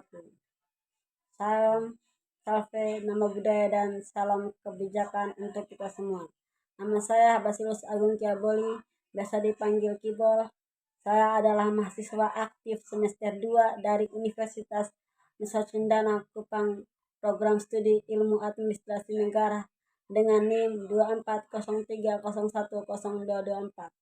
wabarakatuh. Salam, salve, nama budaya dan salam kebijakan untuk kita semua. Nama saya Basilus Agung Kiaboli, biasa dipanggil Kibol. Saya adalah mahasiswa aktif semester 2 dari Universitas Nusa Cendana Kupang, program studi Ilmu Administrasi Negara dengan NIM 2403010224.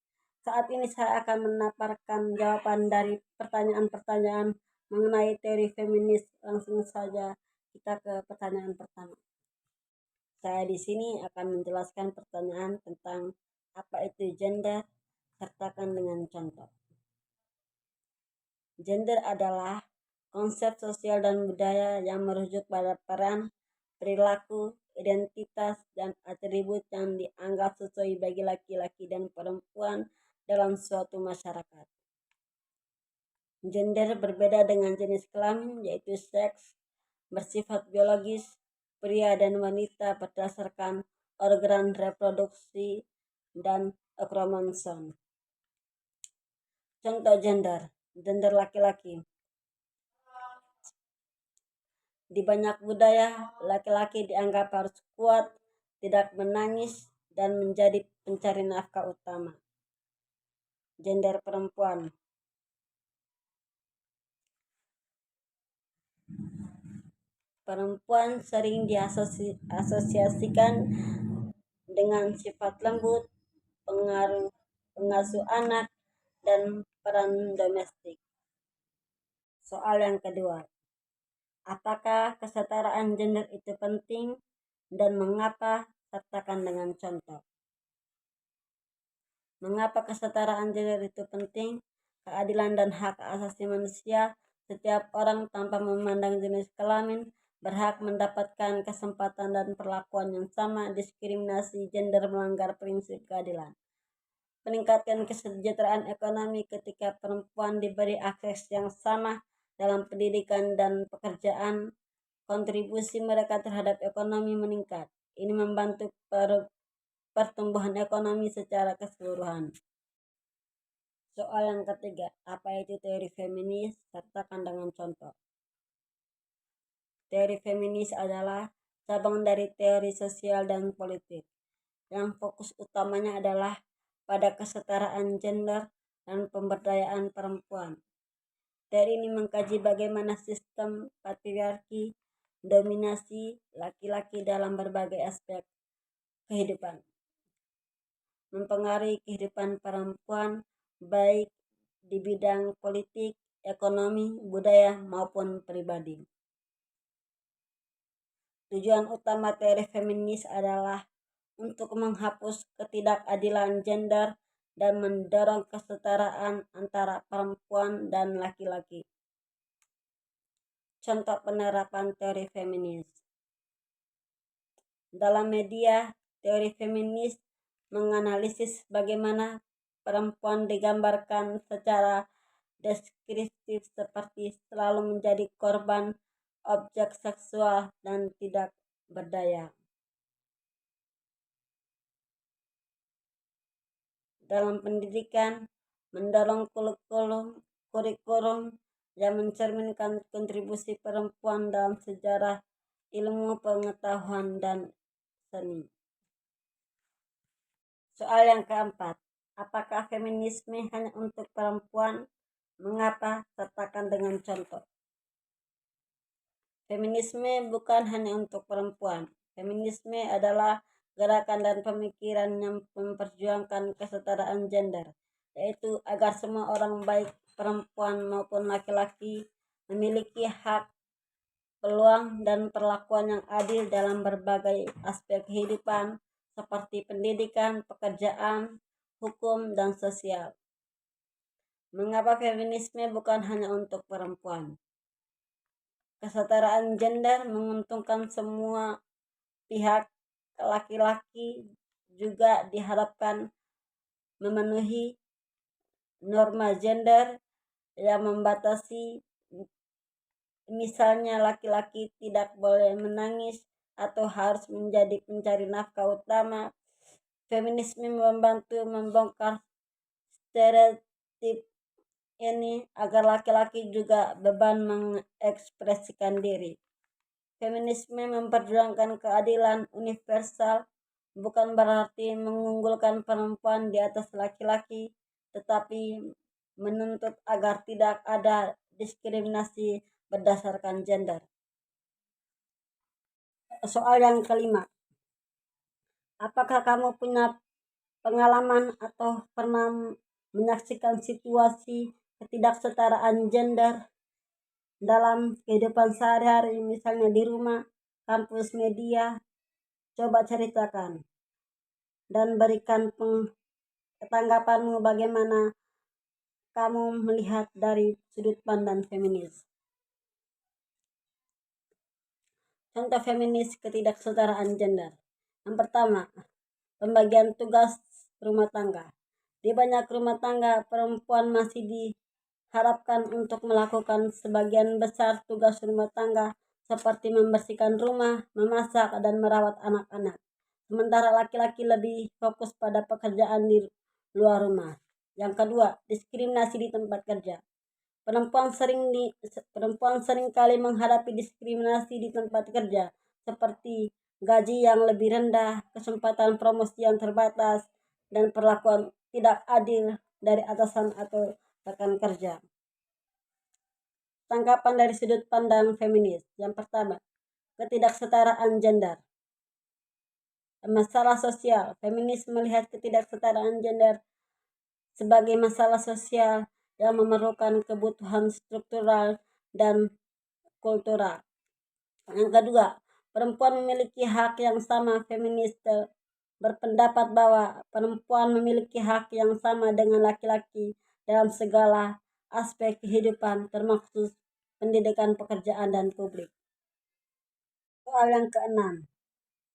Saat ini saya akan memaparkan jawaban dari pertanyaan-pertanyaan mengenai teori feminis. Langsung saja kita ke pertanyaan pertama. Saya di sini akan menjelaskan pertanyaan tentang apa itu gender, sertakan dengan contoh. Gender adalah konsep sosial dan budaya yang merujuk pada peran, perilaku, identitas, dan atribut yang dianggap sesuai bagi laki-laki dan perempuan dalam suatu masyarakat. Gender berbeda dengan jenis kelamin, yaitu seks, bersifat biologis, pria dan wanita berdasarkan organ reproduksi dan kromosom. Contoh gender laki-laki. Di banyak budaya, laki-laki dianggap harus kuat, tidak menangis, dan menjadi pencari nafkah utama. Gender perempuan. Perempuan sering diasosiasikan dengan sifat lembut, pengasuh anak, dan peran domestik. Soal yang kedua, apakah kesetaraan gender itu penting dan mengapa? Sertakan dengan contoh. Mengapa kesetaraan gender itu penting? Keadilan dan hak asasi manusia. Setiap orang tanpa memandang jenis kelamin berhak mendapatkan kesempatan dan perlakuan yang sama. Diskriminasi gender melanggar prinsip keadilan. Meningkatkan kesejahteraan ekonomi ketika perempuan diberi akses yang sama dalam pendidikan dan pekerjaan. Kontribusi mereka terhadap ekonomi meningkat. Ini membantu pertumbuhan ekonomi secara keseluruhan. Soal yang ketiga, apa itu teori feminis? Sertakan dengan contoh. Teori feminis adalah cabang dari teori sosial dan politik yang fokus utamanya adalah pada kesetaraan gender dan pemberdayaan perempuan. Teori ini mengkaji bagaimana sistem patriarki dominasi laki-laki dalam berbagai aspek kehidupan, mempengaruhi kehidupan perempuan baik di bidang politik, ekonomi, budaya maupun pribadi. Tujuan utama teori feminis adalah untuk menghapus ketidakadilan gender dan mendorong kesetaraan antara perempuan dan laki-laki. Contoh penerapan teori feminis. Dalam media, teori feminis menganalisis bagaimana perempuan digambarkan secara deskriptif seperti selalu menjadi korban, objek seksual, dan tidak berdaya. Dalam pendidikan, mendorong kurikulum yang mencerminkan kontribusi perempuan dalam sejarah, ilmu pengetahuan, dan seni. Soal yang keempat, apakah feminisme hanya untuk perempuan? Mengapa? Sertakan dengan contoh. Feminisme bukan hanya untuk perempuan. Feminisme adalah gerakan dan pemikiran yang memperjuangkan kesetaraan gender, yaitu agar semua orang baik perempuan maupun laki-laki memiliki hak, peluang, dan perlakuan yang adil dalam berbagai aspek kehidupan seperti pendidikan, pekerjaan, hukum, dan sosial. Mengapa feminisme bukan hanya untuk perempuan? Kesetaraan gender menguntungkan semua pihak. Laki-laki juga diharapkan memenuhi norma gender yang membatasi, misalnya laki-laki tidak boleh menangis atau harus menjadi pencari nafkah utama. Feminisme membantu membongkar stereotip ini agar laki-laki juga beban mengekspresikan diri. Feminisme memperjuangkan keadilan universal, bukan berarti mengunggulkan perempuan di atas laki-laki, tetapi menuntut agar tidak ada diskriminasi berdasarkan gender. Soal yang kelima, apakah kamu punya pengalaman atau pernah menyaksikan situasi ketidaksetaraan gender dalam kehidupan sehari-hari, misalnya di rumah, kampus, media? Coba ceritakan dan berikan tanggapanmu bagaimana kamu melihat dari sudut pandang feminis. Contoh feminis ketidaksetaraan gender. Yang pertama, pembagian tugas rumah tangga. Di banyak rumah tangga, perempuan masih diharapkan untuk melakukan sebagian besar tugas rumah tangga seperti membersihkan rumah, memasak, dan merawat anak-anak. Sementara laki-laki lebih fokus pada pekerjaan di luar rumah. Yang kedua, diskriminasi di tempat kerja. Perempuan sering kali menghadapi diskriminasi di tempat kerja, seperti gaji yang lebih rendah, kesempatan promosi yang terbatas, dan perlakuan tidak adil dari atasan atau rekan kerja. Tanggapan dari sudut pandang feminis. Yang pertama, ketidaksetaraan gender. Masalah sosial. Feminis melihat ketidaksetaraan gender sebagai masalah sosial yang memerlukan kebutuhan struktural dan kultural. Yang kedua, perempuan memiliki hak yang sama. Feminis berpendapat bahwa perempuan memiliki hak yang sama dengan laki-laki dalam segala aspek kehidupan, termasuk pendidikan, pekerjaan, dan publik. Soal yang keenam,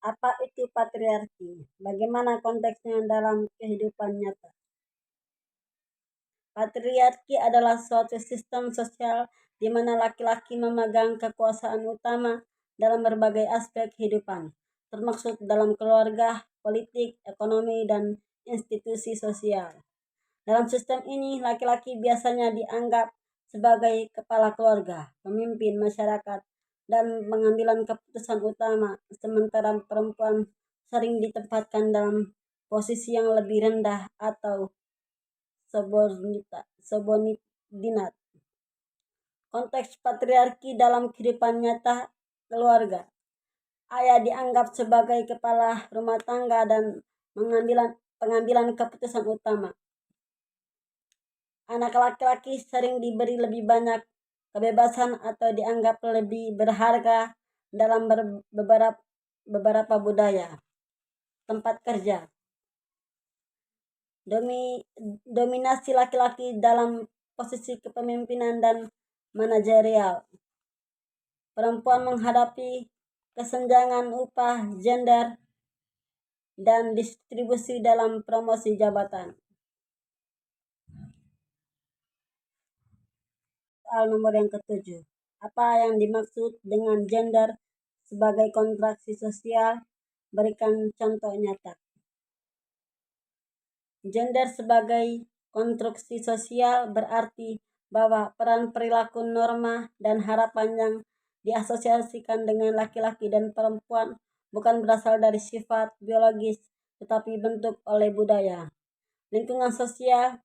apa itu patriarki? Bagaimana konteksnya dalam kehidupan nyata? Patriarki adalah suatu sistem sosial di mana laki-laki memegang kekuasaan utama dalam berbagai aspek kehidupan, termasuk dalam keluarga, politik, ekonomi, dan institusi sosial. Dalam sistem ini, laki-laki biasanya dianggap sebagai kepala keluarga, pemimpin masyarakat, dan pengambilan keputusan utama, sementara perempuan sering ditempatkan dalam posisi yang lebih rendah atau subordinat. Konteks patriarki dalam kehidupan nyata keluarga. Ayah dianggap sebagai kepala rumah tangga dan pengambilan keputusan utama. Anak laki-laki sering diberi lebih banyak kebebasan atau dianggap lebih berharga dalam beberapa budaya. Tempat kerja. Dominasi laki-laki dalam posisi kepemimpinan dan manajerial. Perempuan menghadapi kesenjangan upah, gender, dan distribusi dalam promosi jabatan. Soal nomor yang ketujuh. Apa yang dimaksud dengan gender sebagai kontraksi sosial? Berikan contoh nyata. Gender sebagai konstruksi sosial berarti bahwa peran perilaku, norma, dan harapan yang diasosiasikan dengan laki-laki dan perempuan bukan berasal dari sifat biologis, tetapi bentuk oleh budaya, lingkungan sosial,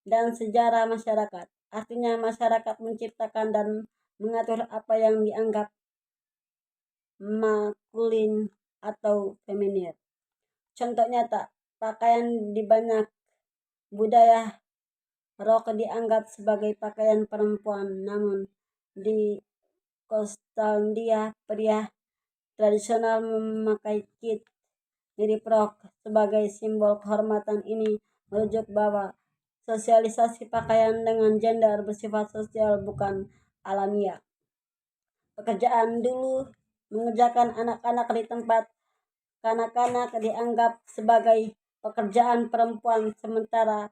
dan sejarah masyarakat. Artinya masyarakat menciptakan dan mengatur apa yang dianggap maskulin atau feminin. Contoh nyata, pakaian di banyak budaya, rok dianggap sebagai pakaian perempuan, namun di Skotlandia pria tradisional memakai kit mirip rok sebagai simbol kehormatan. Ini merujuk bahwa sosialisasi pakaian dengan gender bersifat sosial, bukan alamiah. Pekerjaan dulu mengerjakan anak-anak di tempat kanak-kanak dianggap sebagai pekerjaan perempuan, sementara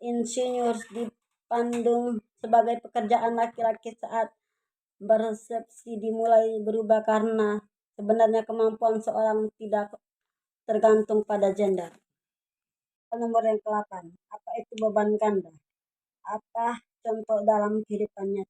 insinyur dipandang sebagai pekerjaan laki-laki. Saat persepsi dimulai berubah karena sebenarnya kemampuan seorang tidak tergantung pada gender. Nomor yang ke-8, apa itu beban ganda? Apa contoh dalam kehidupannya?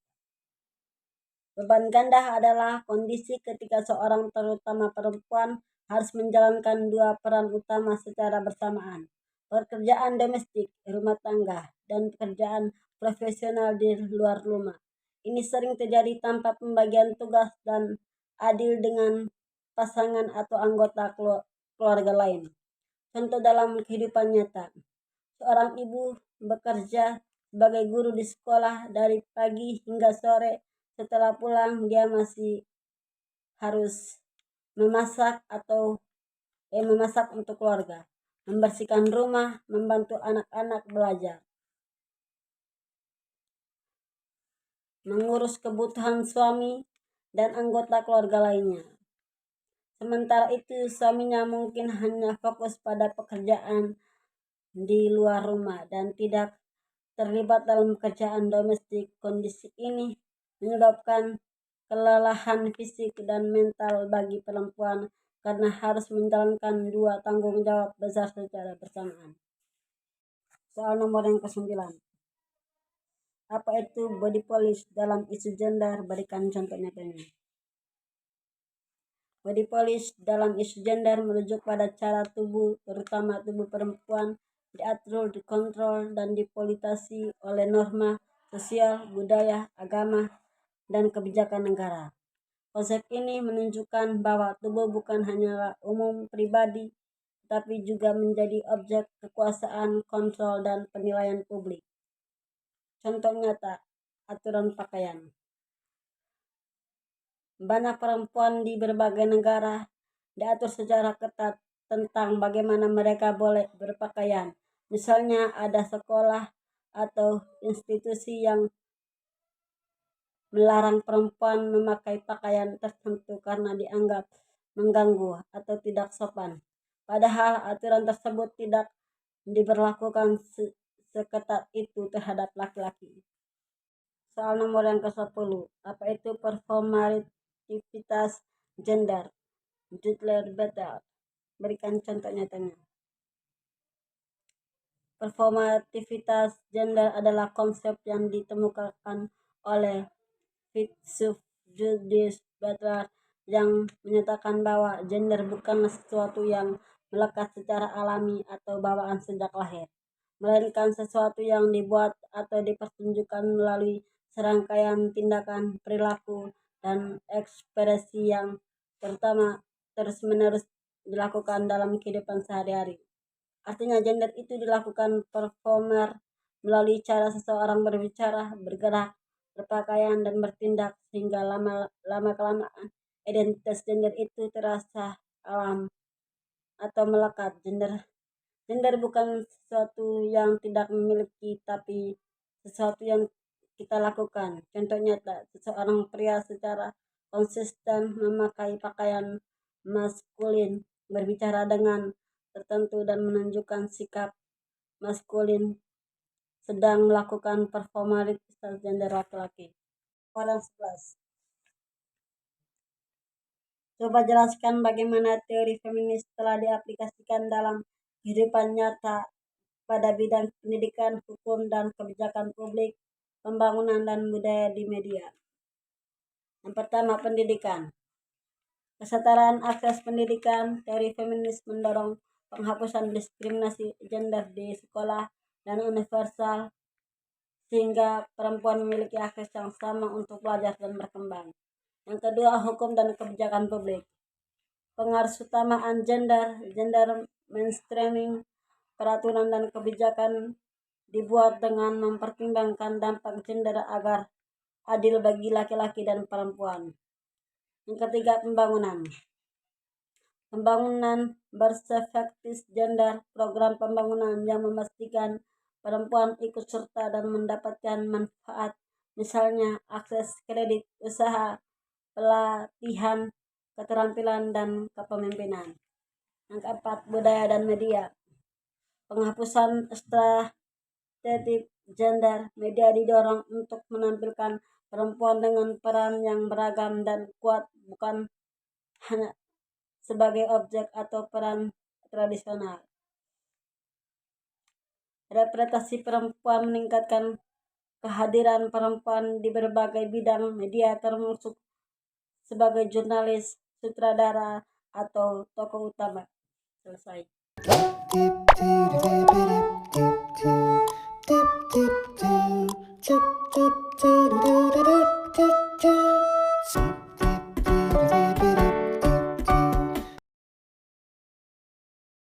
Beban ganda adalah kondisi ketika seorang, terutama perempuan, harus menjalankan dua peran utama secara bersamaan: pekerjaan domestik, rumah tangga, dan pekerjaan profesional di luar rumah. Ini sering terjadi tanpa pembagian tugas dan adil dengan pasangan atau anggota keluarga lain. Contoh dalam kehidupan nyata: seorang ibu bekerja sebagai guru di sekolah dari pagi hingga sore. Setelah pulang, dia masih harus memasak memasak untuk keluarga, membersihkan rumah, membantu anak-anak belajar, mengurus kebutuhan suami dan anggota keluarga lainnya. Sementara itu, suaminya mungkin hanya fokus pada pekerjaan di luar rumah dan tidak terlibat dalam pekerjaan domestik. Kondisi ini menyebabkan kelelahan fisik dan mental bagi perempuan karena harus menjalankan dua tanggung jawab besar secara bersamaan. Soal nomor yang ke-9. Apa itu body polish dalam isu gender? Berikan contoh nyatanya. Body polish dalam isu gender merujuk pada cara tubuh, terutama tubuh perempuan, diatur, dikontrol, dan dipolitisasi oleh norma sosial, budaya, agama, dan kebijakan negara. Konsep ini menunjukkan bahwa tubuh bukan hanya umum pribadi, tapi juga menjadi objek kekuasaan, kontrol, dan penilaian publik. Contoh nyata, aturan pakaian. Banyak perempuan di berbagai negara diatur secara ketat tentang bagaimana mereka boleh berpakaian. Misalnya ada sekolah atau institusi yang melarang perempuan memakai pakaian tertentu karena dianggap mengganggu atau tidak sopan. Padahal aturan tersebut tidak diberlakukan seketat itu terhadap laki-laki. Soal nomor yang ke-10. Apa itu performativitas gender? Jutler Betel. Berikan contoh nyatanya. Performativitas gender adalah konsep yang ditemukan oleh filsuf Judith Butler yang menyatakan bahwa gender bukanlah sesuatu yang melekat secara alami atau bawaan sejak lahir, melainkan sesuatu yang dibuat atau dipertunjukkan melalui serangkaian tindakan, perilaku, dan ekspresi yang terutama terus-menerus dilakukan dalam kehidupan sehari-hari. Artinya gender itu dilakukan performer melalui cara seseorang berbicara, bergerak, berpakaian, dan bertindak, sehingga lama-kelamaan identitas gender itu terasa alam atau melekat. Gender bukan sesuatu yang tidak memiliki, tapi sesuatu yang kita lakukan. Contoh nyata, seseorang pria secara konsisten memakai pakaian maskulin, berbicara dengan tertentu, dan menunjukkan sikap maskulin, sedang melakukan performativitas gender laki-laki. Orang 11. Coba jelaskan bagaimana teori feminis telah diaplikasikan dalam kehidupan nyata pada bidang pendidikan, hukum, dan kebijakan publik, pembangunan, dan budaya di media. Yang pertama, pendidikan. Kesetaraan akses pendidikan. Teori feminis mendorong penghapusan diskriminasi gender di sekolah dan universal, sehingga perempuan memiliki akses yang sama untuk belajar dan berkembang. Yang kedua, hukum dan kebijakan publik. Pengarusutamaan gender mainstreaming, peraturan dan kebijakan dibuat dengan mempertimbangkan dampak gender agar adil bagi laki-laki dan perempuan. Yang ketiga, pembangunan. Pembangunan berperspektif gender, program pembangunan yang memastikan perempuan ikut serta dan mendapatkan manfaat, misalnya akses kredit usaha, pelatihan, keterampilan, dan kepemimpinan. Yang keempat, budaya dan media. Penghapusan stereotip gender. Media didorong untuk menampilkan perempuan dengan peran yang beragam dan kuat, bukan hanya sebagai objek atau peran tradisional. Representasi perempuan meningkatkan kehadiran perempuan di berbagai bidang media termasuk sebagai jurnalis, sutradara, atau tokoh utama. Selesai.